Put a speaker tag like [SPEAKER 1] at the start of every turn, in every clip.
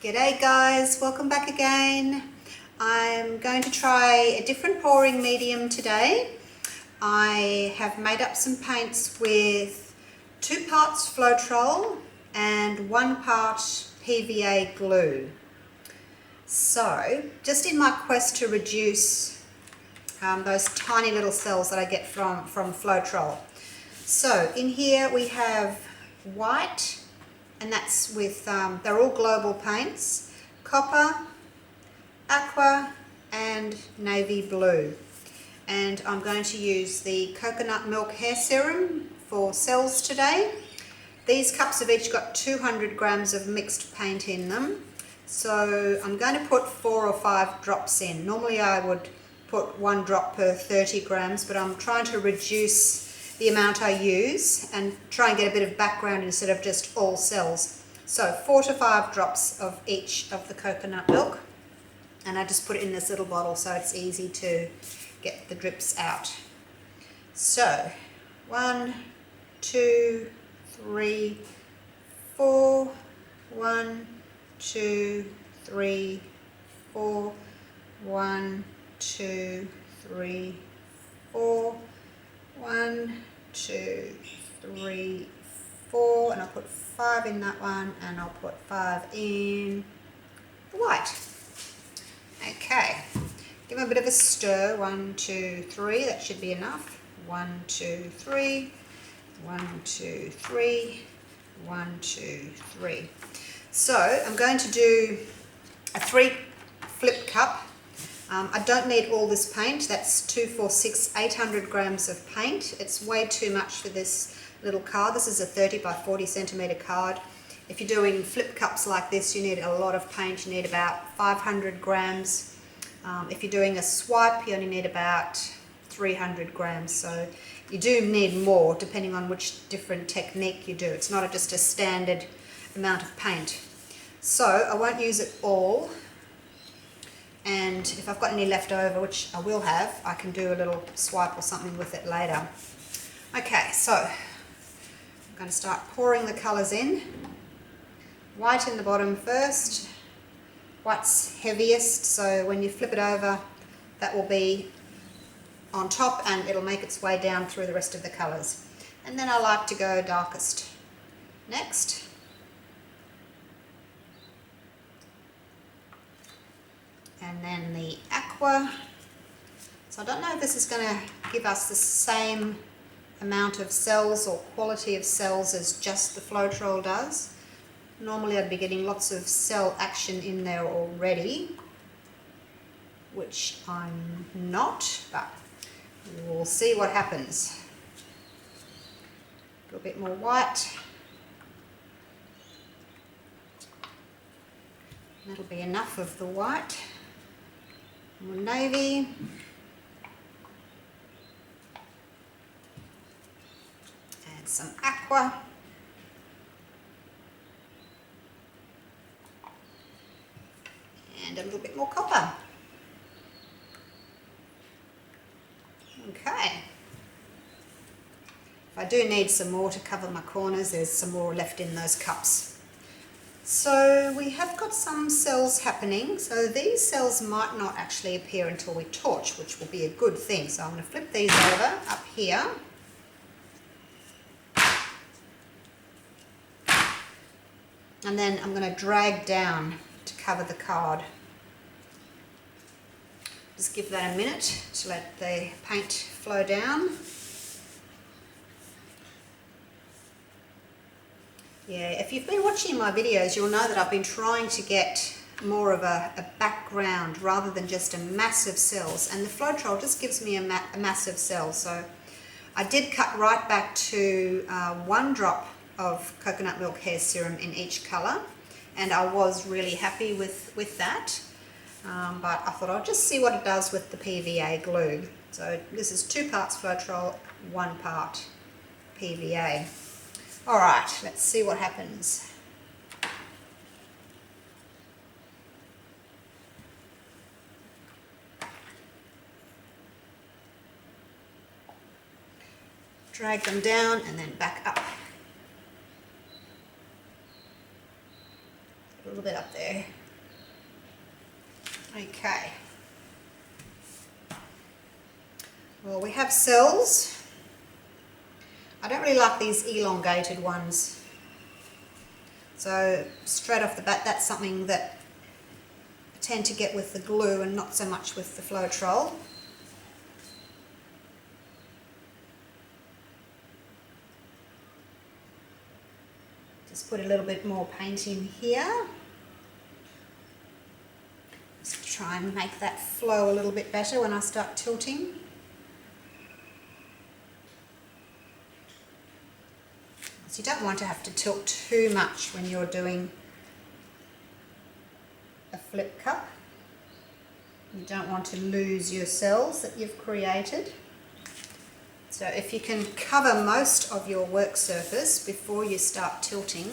[SPEAKER 1] G'day guys, welcome back again. I'm going to try a different pouring medium today. I have made up some paints with 2 parts Floetrol and 1 part PVA glue. So, just in my quest to reduce those tiny little cells that I get from Floetrol. So, in here we have white, and that's with, they're all global paints, copper, aqua and navy blue. And I'm going to use the coconut milk hair serum for cells today. These cups have each got 200 grams of mixed paint in them. So I'm going to put 4 or 5 drops in. Normally I would put 1 drop per 30 grams, but I'm trying to reduce the amount I use and try and get a bit of background instead of just all cells. So 4 to 5 drops of each of the coconut milk, and I just put it in this little bottle so it's easy to get the drips out. So 1, 2, 3, 4, 1, 2, 3, 4, 1, 2, 3, 4, 1, 2, 3, 4, and I'll put 5 in that one, and I'll put 5 in the white. Okay, give them a bit of a stir. 1, 2, 3, that should be enough. 1, 2, 3, 1, 2, 3, 1, 2, 3. So I'm going to do a 3 flip cup. I don't need all this paint. That's 2, 4, 6, 800 grams of paint. It's way too much for this little card. This is a 30 by 40 centimeter card. If you're doing flip cups like this, you need a lot of paint. You need about 500 grams. If you're doing a swipe, you only need about 300 grams. So you do need more depending on which different technique you do. It's not just a standard amount of paint. So I won't use it all. And if I've got any left over, which I will have, I can do a little swipe or something with it later. Okay, so I'm going to start pouring the colours in. White in the bottom first. White's heaviest, so when you flip it over, that will be on top and it'll make its way down through the rest of the colours. And then I like to go darkest next. And then the aqua. So I don't know if this is going to give us the same amount of cells or quality of cells as just the Floetrol does. Normally I'd be getting lots of cell action in there already, which I'm not, but we'll see what happens. A little bit more white. That'll be enough of the white. More navy. Add some aqua. And a little bit more copper. Okay. If I do need some more to cover my corners, there's some more left in those cups. So we have got some cells happening. So these cells might not actually appear until we torch, which will be a good thing. So I'm going to flip these over up here. And then I'm going to drag down to cover the card. Just give that a minute to let the paint flow down. Yeah, if you've been watching my videos, you'll know that I've been trying to get more of a background rather than just a mass of cells. And the Floetrol just gives me a massive cell. So I did cut right back to 1 drop of coconut milk hair serum in each colour. And I was really happy with that. But I thought I'll just see what it does with the PVA glue. So this is 2 parts Floetrol, 1 part PVA. Alright, let's see what happens. Drag them down and then back up. A little bit up there. Okay. Well, we have cells. I don't really like these elongated ones. So straight off the bat, that's something that I tend to get with the glue and not so much with the Floetrol. Just put a little bit more paint in here. Just try and make that flow a little bit better when I start tilting. So you don't want to have to tilt too much when you're doing a flip cup. You don't want to lose your cells that you've created. So if you can cover most of your work surface before you start tilting,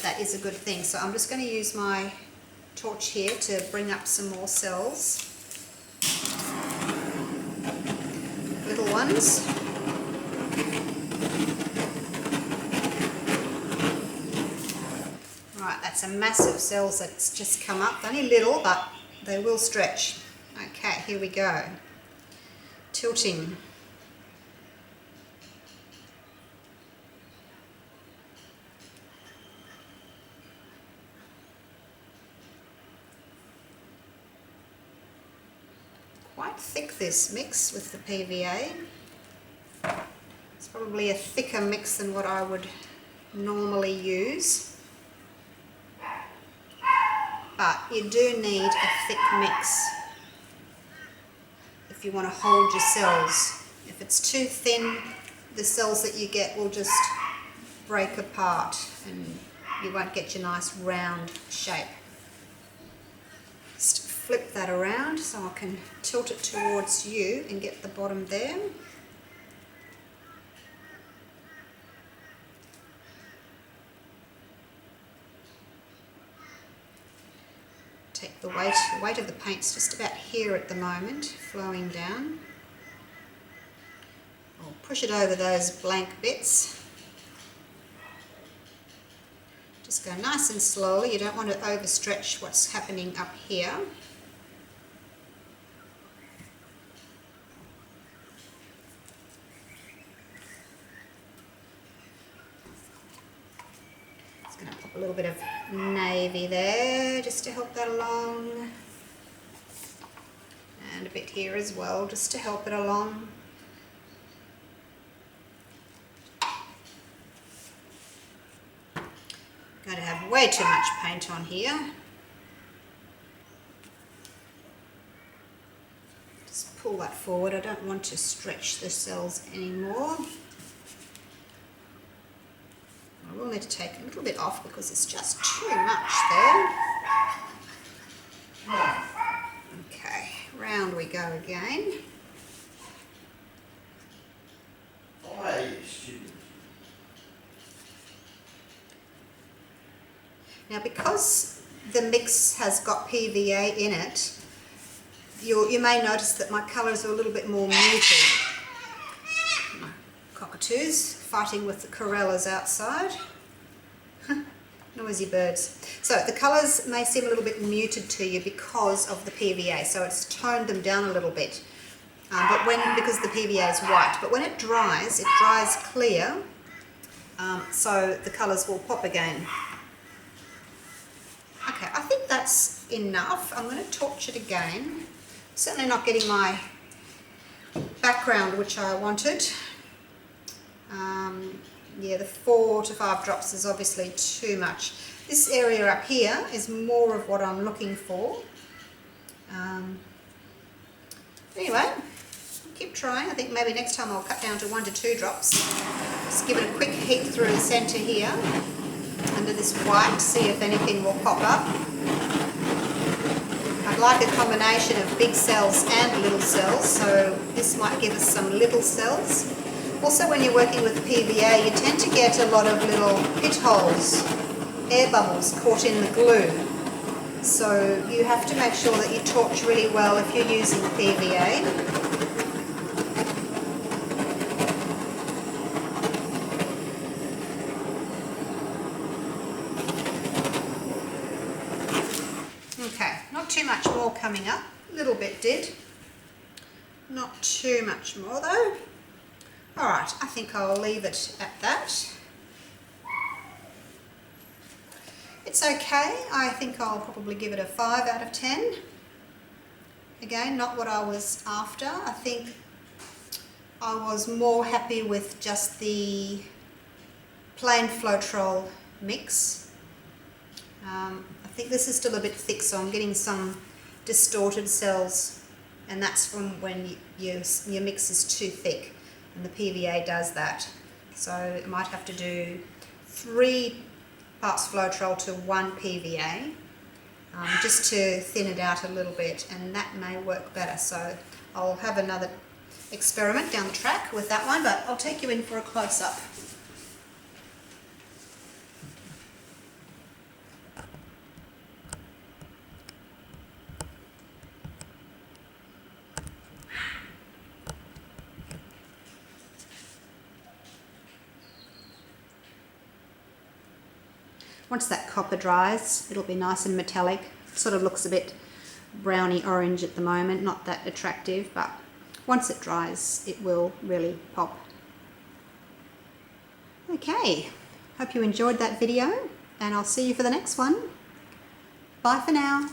[SPEAKER 1] that is a good thing. So I'm just going to use my torch here to bring up some more cells. Little ones. Right, that's a massive cells that's just come up. Only little, but they will stretch. Okay, here we go. Tilting. Quite thick, this mix with the PVA. It's probably a thicker mix than what I would normally use. But you do need a thick mix if you want to hold your cells. If it's too thin, the cells that you get will just break apart and you won't get your nice round shape. Just flip that around so I can tilt it towards you and get the bottom there. Take the weight of the paint's just about here at the moment, flowing down. I'll push it over those blank bits. Just go nice and slowly, you don't want to overstretch what's happening up here. Just going to pop a little bit of navy there just to help that along. And a bit here as well just to help it along. Going to have way too much paint on here. Just pull that forward. I don't want to stretch the cells anymore. I will need to take a little bit off because it's just too much there. Okay, round we go again. Now, because the mix has got PVA in it, you may notice that my colours are a little bit more muted. My cockatoos fighting with the corellas outside. Noisy birds. So the colours may seem a little bit muted to you because of the PVA, so it's toned them down a little bit. Because the PVA is white, but when it dries clear, so the colours will pop again. Okay, I think that's enough. I'm going to torch it again. Certainly not getting my background which I wanted. Yeah, the 4 to 5 drops is obviously too much. This area up here is more of what I'm looking for. Anyway, keep trying. I think maybe next time I'll cut down to 1 to 2 drops. Just give it a quick heat through the centre here, under this white, see if anything will pop up. I'd like a combination of big cells and little cells, so this might give us some little cells. Also, when you're working with PVA, you tend to get a lot of little pit holes, air bubbles caught in the glue. So you have to make sure that you torch really well if you're using PVA. too much more coming up. A little bit did. Not too much more though. Alright, I think I'll leave it at that. It's okay. I think I'll probably give it a 5 out of 10. Again, not what I was after. I think I was more happy with just the plain Floetrol mix. I think this is still a bit thick, so I'm getting some distorted cells, and that's from when your mix is too thick, and the PVA does that. So I might have to do 3 parts Floetrol to 1 PVA, just to thin it out a little bit, and that may work better. So I'll have another experiment down the track with that one, but I'll take you in for a close-up. Once that copper dries, it'll be nice and metallic. Sort of looks a bit browny orange at the moment, not that attractive, but once it dries, it will really pop. Okay, hope you enjoyed that video, and I'll see you for the next one. Bye for now.